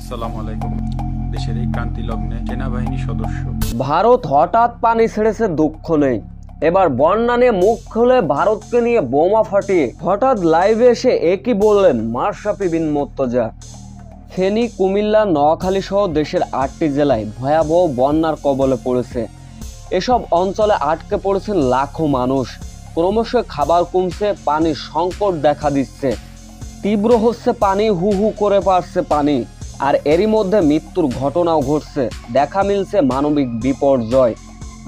আসসালামু আলাইকুম। দেশের এই ক্রান্তি লগ্নে সেনাবাহিনী সদস্য ভারত হঠাৎ পানি ছেড়েছে, দুঃখ নেই। এবার বন্যা নিয়ে মুখ খুলে ভারতকে নিয়ে বোমা ফাটিয়ে হঠাৎ লাইভে এসে একই বললেন মাশরাফি বিন মুর্তজা। ফেনী, কুমিল্লা, নোয়াখালী সহ দেশের 8টি জেলায় ভয়াবহ বন্যার কবলে পড়েছে। এসব অঞ্চলে আটকে পড়েছেন লাখো মানুষ। ক্রমশ খাবার কমছে, পানির সংকট দেখা দিচ্ছে। তীব্র হচ্ছে পানি, হু হু করে পারছে পানি। আর এরই মধ্যে মৃত্যুর ঘটনাও ঘটছে। দেখা মিলছে মানবিক বিপর্যয়।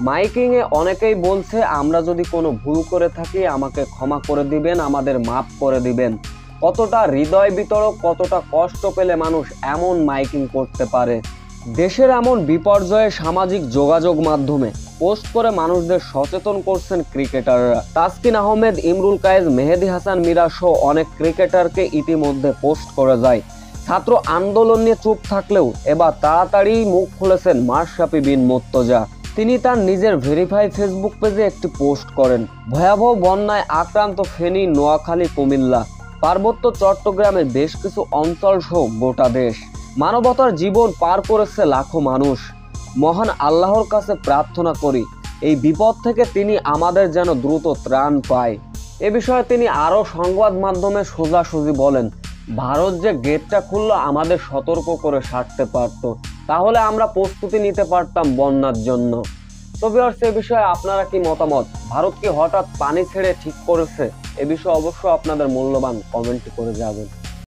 মাইকিংয়ে অনেকেই বলছে, আমরা যদি কোনো ভুল করে থাকি আমাকে ক্ষমা করে দিবেন, আমাদের মাফ করে দিবেন। কতটা হৃদয় বিতরক, কতটা কষ্ট পেলে মানুষ এমন মাইকিং করতে পারে। দেশের এমন বিপর্যয়ে সামাজিক যোগাযোগ মাধ্যমে পোস্ট করে মানুষদের সচেতন করছেন ক্রিকেটাররা। তাসকিন আহমেদ, ইমরুল কায়েস, মেহেদী হাসান মিরাজ সহ অনেক ক্রিকেটারকে ইতিমধ্যে পোস্ট করে যায়। ছাত্র আন্দোলন নিয়ে চুপ থাকলেও এবার তাড়াতাড়ি মুখ খুলেছেন মাশরাফি বিন মুর্তজা। তিনি তার নিজের ভেরিফাই ফেসবুক পেজে একটি পোস্ট করেন। ভয়াবহ বন্যায় আক্রান্ত ফেনী, নোয়াখালী, কুমিল্লা, পার্বত্য চট্টগ্রামের বেশ কিছু অঞ্চল সহ গোটা দেশ। মানবতার জীবন পার করেছে লাখো মানুষ। মহান আল্লাহর কাছে প্রার্থনা করি এই বিপদ থেকে তিনি আমাদের যেন দ্রুত ত্রাণ পায়। এ বিষয়ে তিনি আরও সংবাদ মাধ্যমে সোজাসুজি বলেন, ভারত যে গেটটা খুললো আমাদের সতর্ক করে সারতে পারত, তাহলে আমরা প্রস্তুতি নিতে পারতাম বন্যার জন্য। তো ভিউয়ার্স, এ বিষয়ে আপনারা কি মতামত? ভারত কি হঠাৎ পানি ছেড়ে ঠিক করেছে? এ বিষয়ে অবশ্যই আপনাদের মূল্যবান কমেন্ট করে যাবেন।